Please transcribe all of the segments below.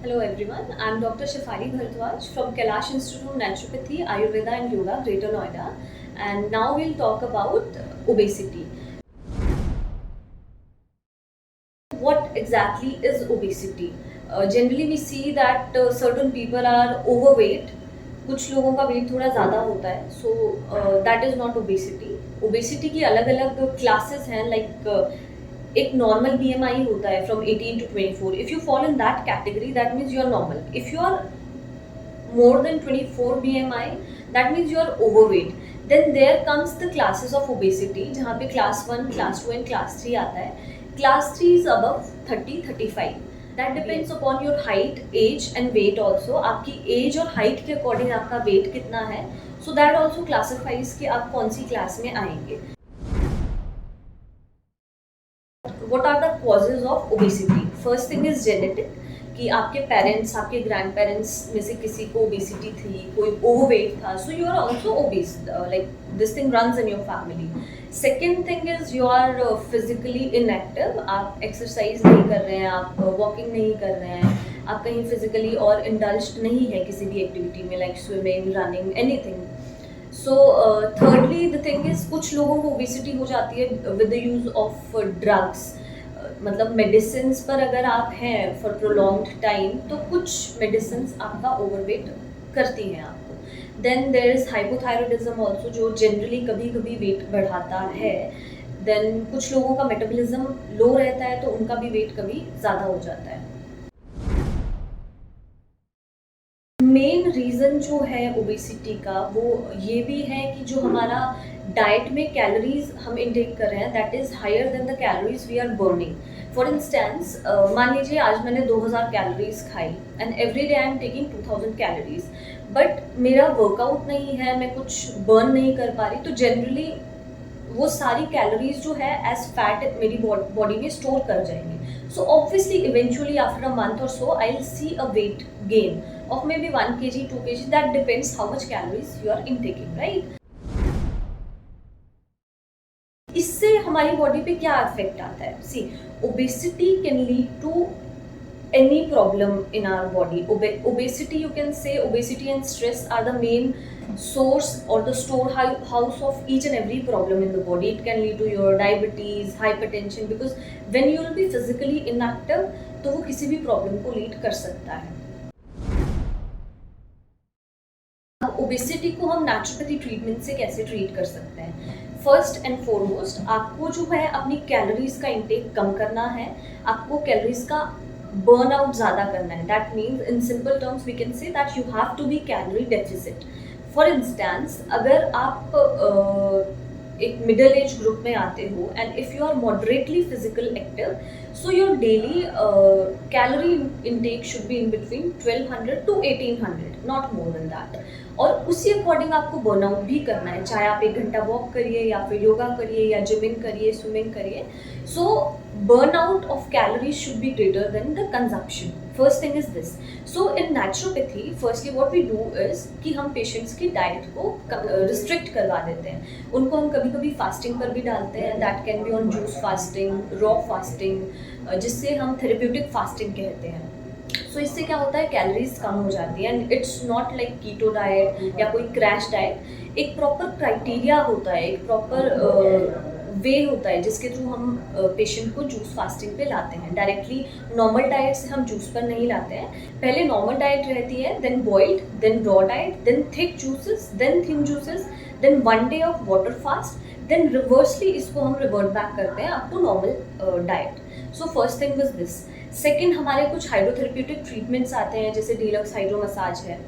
Hello everyone, I am Dr. Shafali Bharadwaj from Kailash Institute of Naturopathy, Ayurveda and Yoga, Greater Noida, and now we'll talk about obesity. What exactly is obesity? Generally we see that certain people are overweight, कुछ लोगों का wait थोड़ा ज़्यादा होता है, so that is not obesity. Obesity की अलग अलग क्लासेस हैं, लाइक एक नॉर्मल BMI होता है from 18 to 24. If you fall in that category that means you are normal. If you are more than 24 BMI, that means you are overweight. Then there comes the classes of obesity, जहाँ पे class 1, class 2 and class 3 आता है. Class 3 is above 30-35. That depends upon your height, age and weight also. आपकी age और height के according आपका weight कितना है, so that also classifies कि आप कौन सी class में आएंगे. What are the causes of obesity? First thing is genetic, कि आपके पेरेंट्स, आपके ग्रैंड पेरेंट्स में से किसी को ओबेसिटी थी, कोई ओवरवेट था, so you are also obese, like this thing runs in your family. Second thing is you are physically inactive, आप एक्सरसाइज नहीं कर रहे हैं, आप वॉकिंग नहीं कर रहे हैं, आप कहीं फिजिकली और इंडल्ज्ड नहीं है किसी भी एक्टिविटी में, like swimming, running, anything. So thirdly the thing is कुछ लोगों को ओबेसिटी हो जाती है with the use of drugs. मतलब मेडिसिन पर अगर आप हैं फॉर प्रोलॉन्ग्ड टाइम तो कुछ मेडिसिन आपका ओवरवेट करती हैं आपको. Then there is hypothyroidism also, जो जनरली कभी कभी वेट बढ़ाता है. देन कुछ लोगों का मेटाबॉलिज्म लो रहता है तो उनका भी वेट कभी ज़्यादा हो जाता है. मेन रीज़न जो है ओबेसिटी का वो ये भी है कि जो हमारा डाइट में कैलोरीज हम इंटेक कर रहे हैं that is higher than the calories we are burning. For instance मान लीजिए आज मैंने 2000 कैलोरीज खाई and every day I am taking 2000 calories, but मेरा वर्कआउट नहीं है, मैं कुछ बर्न नहीं कर पा रही, तो जनरली वो सारी कैलोरीज जो है एज फैट मेरी बॉडी में स्टोर कर जाएंगे. So obviously eventually after a month or so I'll see a weight gain of maybe 1 kg, 2 kg, that depends how much calories you are intaking, right? इससे हमारी body पे क्या effect आता है? See, obesity can lead to any problem in our body. Obesity, you can say obesity and stress are the main source or the storehouse of each and every problem in the body. It can lead to your diabetes, hypertension, because when you will be physically inactive तो वो किसी भी problem को lead कर सकता है. Obesity को हम नेचुरोपैथी ट्रीटमेंट से कैसे ट्रीट कर सकते हैं? फर्स्ट एंड फॉरमोस्ट आपको जो है अपनी कैलोरीज का इंटेक कम करना है, आपको कैलोरीज का बर्न आउट ज़्यादा करना है. That means in simple terms we can say that you have to be calorie deficit. For instance अगर आप एक मिडल एज ग्रुप में आते हो and if you are moderately physical active, so your daily calorie intake should be in between 1200 to 1800, not more than that. और उसी according आपको burnout भी करना है, चाहे आप 1 घंटा वॉक करिए या फिर योगा करिए या जिमिंग करिए, स्विमिंग करिए. सो burnout of calories should be greater than the consumption. First thing is this. So in naturopathy, firstly what we do is कि हम patients की diet को restrict करवा देते हैं. उनको हम कभी कभी fasting पर भी डालते हैं. That can be on juice fasting, raw fasting, जिससे हम therapeutic fasting कहते हैं. सो इससे क्या होता है, कैलोरीज कम हो जाती है. And it's not like keto diet या कोई क्रैश डाइट. एक प्रॉपर क्राइटेरिया होता है, एक प्रॉपर वे होता है जिसके थ्रू हम पेशेंट को जूस फास्टिंग पे लाते हैं. डायरेक्टली नॉर्मल डाइट से हम जूस पर नहीं लाते हैं. पहले नॉर्मल डाइट रहती है, then boiled, then raw diet, then thick juices, then thin juices, then 1 day of water fast, then reversely इसको हम रिवर्ट बैक करते हैं up to normal diet. So first thing was this. Second, हमारे कुछ हाइड्रोथेरेप्यूटिक treatments आते हैं, जैसे deluxe hydro massage है,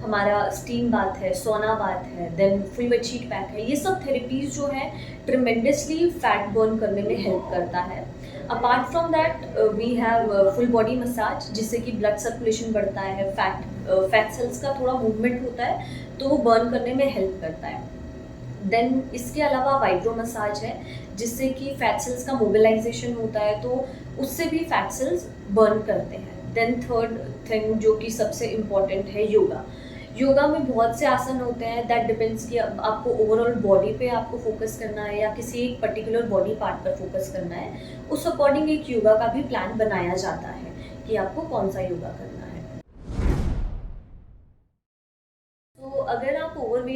हमारा स्टीम बाथ है, सोना बाथ है, then full bed sheet pack है. ये सब थेरेपीज जो है ट्रिमेंडसली फैट बर्न करने में हेल्प करता है. Apart from that we have full body massage, जिससे कि ब्लड सर्कुलेशन बढ़ता है, फैट सेल्स का थोड़ा मूवमेंट होता है तो वो बर्न करने में हेल्प करता है. देन इसके अलावा वाइब्रो मसाज है, जिससे कि फैट सेल्स का मोबिलाइजेशन होता है तो उससे भी फैट सेल्स बर्न करते हैं. देन थर्ड थिंग जो कि सबसे इम्पॉर्टेंट है, योगा. योगा में बहुत से आसन होते हैं, दैट डिपेंड्स कि आपको ओवरऑल बॉडी पे आपको फोकस करना है या किसी एक पर्टिकुलर बॉडी पार्ट पर फोकस करना है. उस अकॉर्डिंग एक योगा का भी प्लान बनाया जाता है कि आपको कौन सा योगा करना है.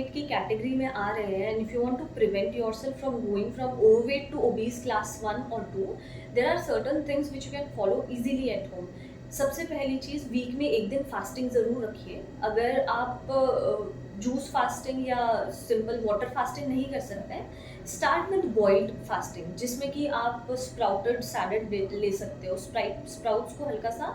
ओवरवेट की कैटेगरी में आ रहे हैं, and if you want to prevent yourself from going from overweight to obese class 1 और 2, there are certain things which you can follow easily at home. सबसे पहली चीज़, वीक में एक दिन फास्टिंग ज़रूर रखिए. अगर आप जूस फास्टिंग या सिंपल वाटर फास्टिंग नहीं कर सकते हैं, स्टार्ट विद बॉइल्ड फास्टिंग, जिसमें कि आप स्प्राउटेड सैलड ले सकते हो. स्प्राउट्स को हल्का सा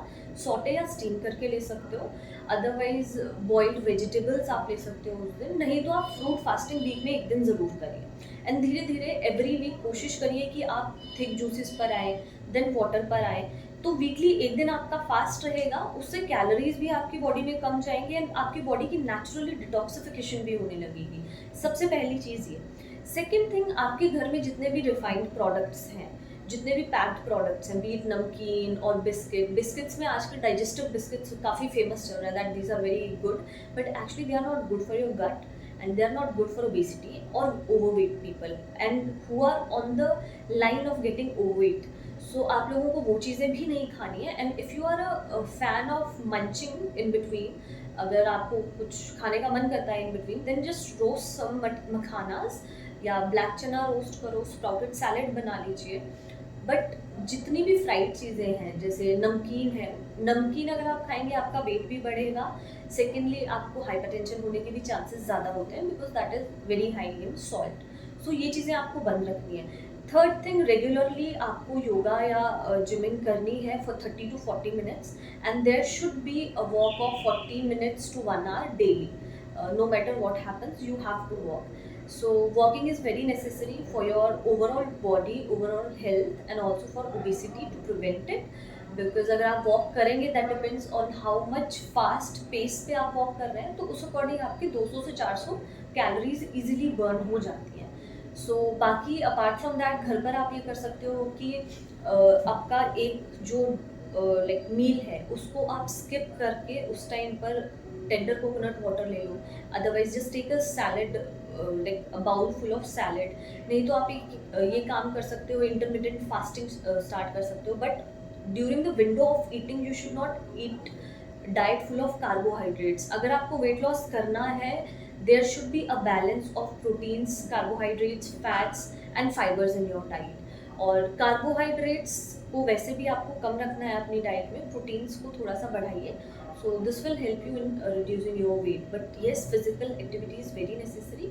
सॉटे या स्टीम करके ले सकते हो. अदरवाइज बॉइल्ड वेजिटेबल्स आप ले सकते हो उस दिन. नहीं तो आप फ्रूट फास्टिंग वीक में एक दिन ज़रूर करिए. एंड धीरे धीरे एवरी वीक कोशिश करिए कि आप थिक जूसेस पर आए, देन वाटर पर आए. तो वीकली एक दिन आपका फास्ट रहेगा, उससे कैलोरीज भी आपकी बॉडी में कम जाएंगे एंड आपकी बॉडी की नेचुरली डिटॉक्सिफिकेशन भी होने लगेगी. सबसे पहली चीज़ ये. सेकेंड थिंग, आपके घर में जितने भी रिफाइंड प्रोडक्ट्स हैं, जितने भी पैक्ड प्रोडक्ट्स हैं, बीट नमकीन और बिस्किट्स में आजकल डाइजेस्टिव बिस्किट्स काफ़ी फेमस चल रहा है, that these are very good, but actually they are not good for your gut and they are not good for obesity or overweight people and who are on the line of getting overweight. So आप लोगों को वो चीज़ें भी नहीं खानी है. And if you are a fan of munching in between, अगर आपको कुछ खाने का मन करता है in between, then just roast some makhanas या ब्लैक चना रोस्ट करो, स्प्राउटेड सैलेड बना लीजिए. बट जितनी भी फ्राइड चीज़ें हैं, जैसे नमकीन है, नमकीन अगर आप खाएंगे आपका वेट भी बढ़ेगा. सेकेंडली आपको हाइपरटेंशन होने के भी चांसेस ज़्यादा होते हैं, because that is very high in salt. So ये चीज़ें आपको बंद रखनी है. थर्ड थिंग, रेगुलरली आपको योगा या जिमिंग करनी है for 30 to 40 minutes, and there should be a walk of 40 minutes to 1 hour daily. No matter what happens, you have to walk. So walking is very necessary for your overall body, overall health, and also for obesity, to prevent it. Because अगर आप walk करेंगे, that depends on how much fast pace पे आप walk कर रहे हैं, तो उस अकॉर्डिंग आपकी 200 से 400 कैलोरीज इजीली बर्न हो जाती हैं. सो बाकी अपार्ट फ्रॉम दैट, घर पर आप ये कर सकते हो कि आपका एक जो लाइक मील है उसको आप स्किप करके उस टाइम पर टेंडर कोकोनट वाटर ले लो. Otherwise just take a salad, like a bowl full of salad. नहीं तो आप ये काम कर सकते हो, इंटरमिटेंट फास्टिंग स्टार्ट कर सकते हो. But during the window of eating you should not eat diet full of carbohydrates. अगर आपको वेट लॉस करना है, there should be a balance of proteins, carbohydrates, fats and fibres in your diet. और carbohydrates को वैसे भी आपको कम रखना है अपनी डाइट में, प्रोटीन्स को थोड़ा सा बढ़ाइए. So this will help you in reducing your weight. But yes, physical activity is very necessary.